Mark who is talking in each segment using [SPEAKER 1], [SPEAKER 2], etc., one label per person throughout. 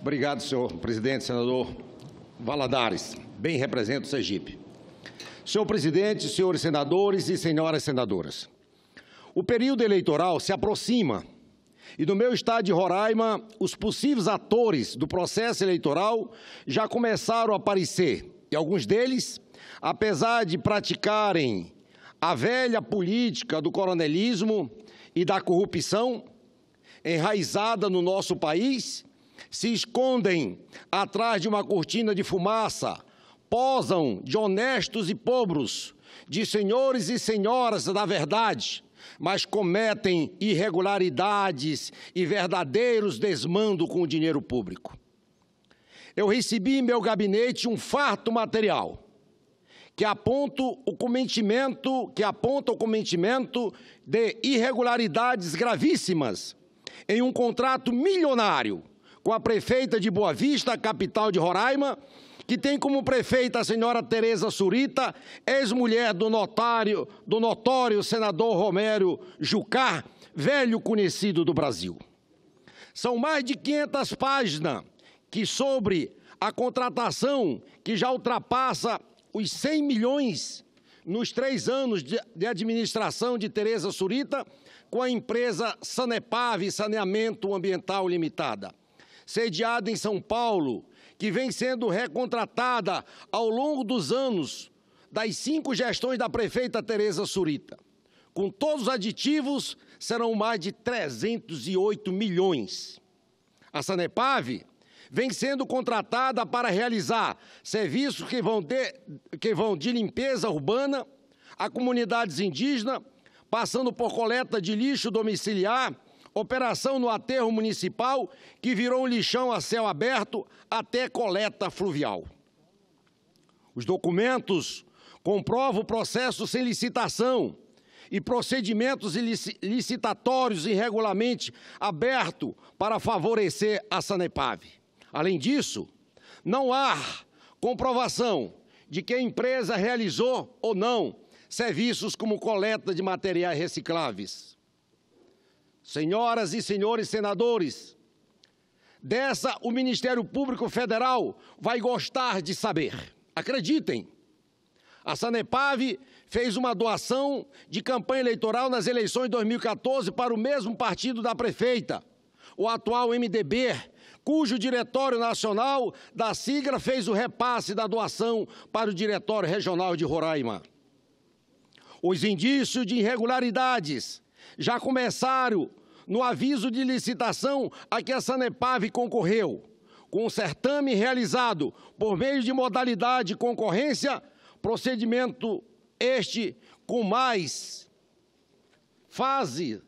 [SPEAKER 1] Obrigado, senhor presidente, senador Valadares. Bem representa o Sergipe. Senhor presidente, senhores senadores e senhoras senadoras, o período eleitoral se aproxima e no meu estado de Roraima, os possíveis atores do processo eleitoral já começaram a aparecer. E alguns deles, apesar de praticarem a velha política do coronelismo e da corrupção enraizada no nosso país, se escondem atrás de uma cortina de fumaça, posam de honestos e pobres, de senhores e senhoras da verdade, mas cometem irregularidades e verdadeiros desmandos com o dinheiro público. Eu recebi em meu gabinete um farto material que aponta o cometimento de irregularidades gravíssimas em um contrato milionário com a prefeita de Boa Vista, capital de Roraima, que tem como prefeita a senhora Tereza Surita, ex-mulher do notório senador Romero Jucá, velho conhecido do Brasil. São mais de 500 páginas que sobre a contratação que já ultrapassa os 100 milhões nos 3 anos de administração de Tereza Surita com a empresa Sanepave Saneamento Ambiental Limitada, sediada em São Paulo, que vem sendo recontratada ao longo dos anos das 5 gestões da prefeita Tereza Surita. Com todos os aditivos, serão mais de 308 milhões. A Sanepave vem sendo contratada para realizar serviços que vão de limpeza urbana a comunidades indígenas, passando por coleta de lixo domiciliar, operação no aterro municipal, que virou um lixão a céu aberto, até coleta fluvial. Os documentos comprovam o processo sem licitação e procedimentos licitatórios irregularmente abertos para favorecer a Sanepave. Além disso, não há comprovação de que a empresa realizou ou não serviços como coleta de materiais recicláveis. Senhoras e senhores senadores, dessa o Ministério Público Federal vai gostar de saber. Acreditem, a Sanepave fez uma doação de campanha eleitoral nas eleições de 2014 para o mesmo partido da prefeita, o atual MDB, cujo Diretório Nacional da sigla fez o repasse da doação para o Diretório Regional de Roraima. Os indícios de irregularidades já começaram no aviso de licitação a que a Sanepave concorreu, com um certame realizado por meio de modalidade de concorrência, procedimento este com mais fase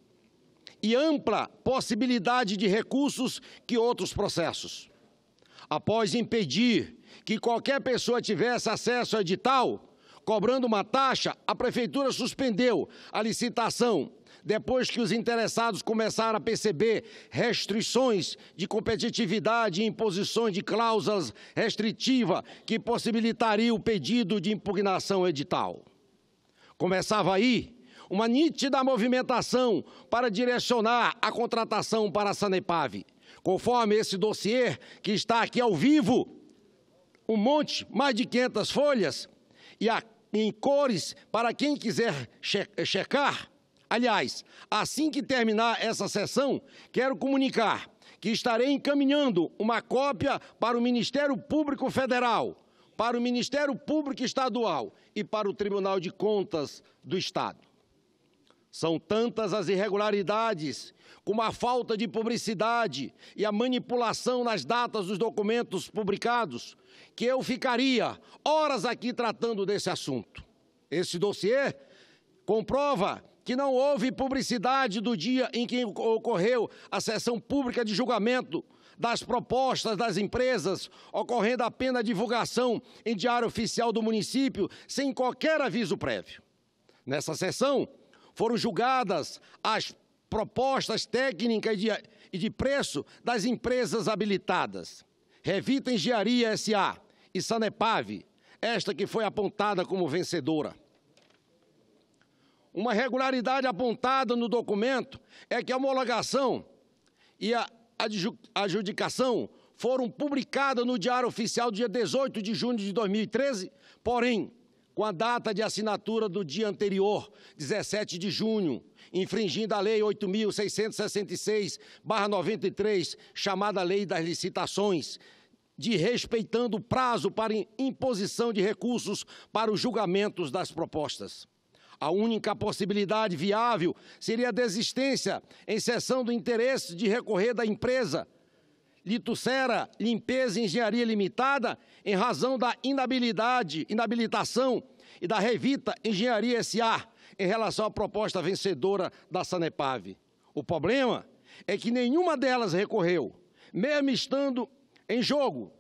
[SPEAKER 1] e ampla possibilidade de recursos que outros processos. Após impedir que qualquer pessoa tivesse acesso ao edital, cobrando uma taxa, a Prefeitura suspendeu a licitação, depois que os interessados começaram a perceber restrições de competitividade e imposições de cláusulas restritivas que possibilitariam o pedido de impugnação edital. Começava aí uma nítida movimentação para direcionar a contratação para a Sanepave. Conforme esse dossiê que está aqui ao vivo, um monte, mais de 500 folhas, e em cores para quem quiser checar. Aliás, assim que terminar essa sessão, quero comunicar que estarei encaminhando uma cópia para o Ministério Público Federal, para o Ministério Público Estadual e para o Tribunal de Contas do Estado. São tantas as irregularidades, como a falta de publicidade e a manipulação nas datas dos documentos publicados, que eu ficaria horas aqui tratando desse assunto. Esse dossiê comprova que não houve publicidade do dia em que ocorreu a sessão pública de julgamento das propostas das empresas, ocorrendo apenas a divulgação em diário oficial do município, sem qualquer aviso prévio. Nessa sessão, foram julgadas as propostas técnicas e de preço das empresas habilitadas, Revita Engenharia S.A. e Sanepave, esta que foi apontada como vencedora. Uma irregularidade apontada no documento é que a homologação e a adjudicação foram publicadas no Diário Oficial do dia 18 de junho de 2013, porém, com a data de assinatura do dia anterior, 17 de junho, infringindo a Lei 8.666/93, chamada Lei das Licitações, respeitando o prazo para imposição de recursos para os julgamentos das propostas. A única possibilidade viável seria a desistência em cessão do interesse de recorrer da empresa Litucera Limpeza e Engenharia Limitada, em razão da inabilitação e da Revita Engenharia S.A., em relação à proposta vencedora da Sanepar. O problema é que nenhuma delas recorreu, mesmo estando em jogo,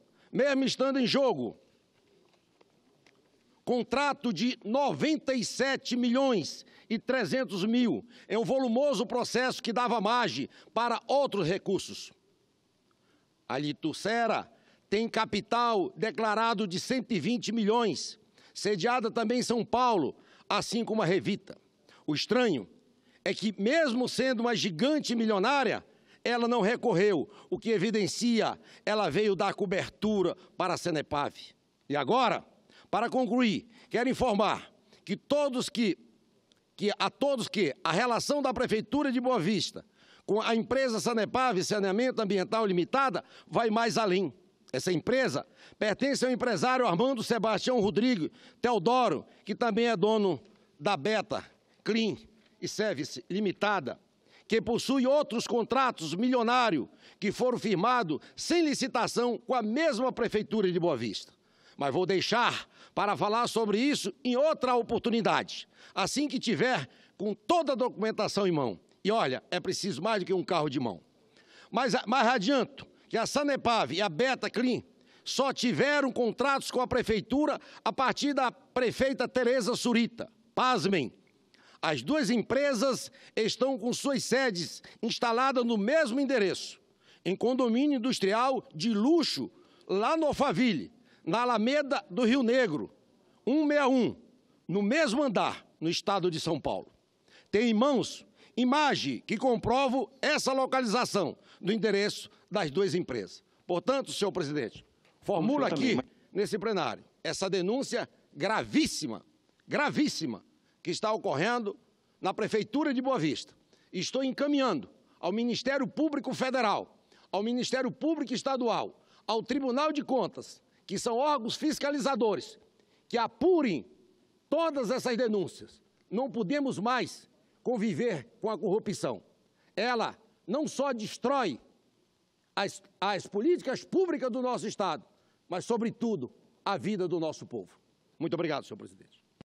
[SPEAKER 1] contrato de 97.300.000, é um volumoso processo que dava margem para outros recursos. A Litucera tem capital declarado de 120 milhões, sediada também em São Paulo, assim como a Revita. O estranho é que, mesmo sendo uma gigante milionária, ela não recorreu, o que evidencia, ela veio dar cobertura para a Sanepar. E agora, para concluir, quero informar que a relação da Prefeitura de Boa Vista com a empresa Sanepar Saneamento Ambiental Limitada vai mais além. Essa empresa pertence ao empresário Armando Sebastião Rodrigo Teodoro, que também é dono da Beta Clean e Service Limitada, que possui outros contratos milionários que foram firmados sem licitação com a mesma Prefeitura de Boa Vista. Mas vou deixar para falar sobre isso em outra oportunidade, assim que tiver com toda a documentação em mão. E olha, é preciso mais do que um carro de mão. Mas adianto que a Sanepar e a Beta Clean só tiveram contratos com a Prefeitura a partir da prefeita Tereza Surita. Pasmem, as duas empresas estão com suas sedes instaladas no mesmo endereço, em condomínio industrial de luxo, lá no Alphaville, na Alameda do Rio Negro, 161, no mesmo andar, no estado de São Paulo. Tem em mãos imagem que comprovam essa localização do endereço das duas empresas. Portanto, senhor presidente, formulo aqui, nesse plenário, essa denúncia gravíssima, que está ocorrendo na Prefeitura de Boa Vista. Estou encaminhando ao Ministério Público Federal, ao Ministério Público Estadual, ao Tribunal de Contas, que são órgãos fiscalizadores, que apurem todas essas denúncias. Não podemos mais conviver com a corrupção. Ela não só destrói as políticas públicas do nosso Estado, mas, sobretudo, a vida do nosso povo. Muito obrigado, senhor presidente.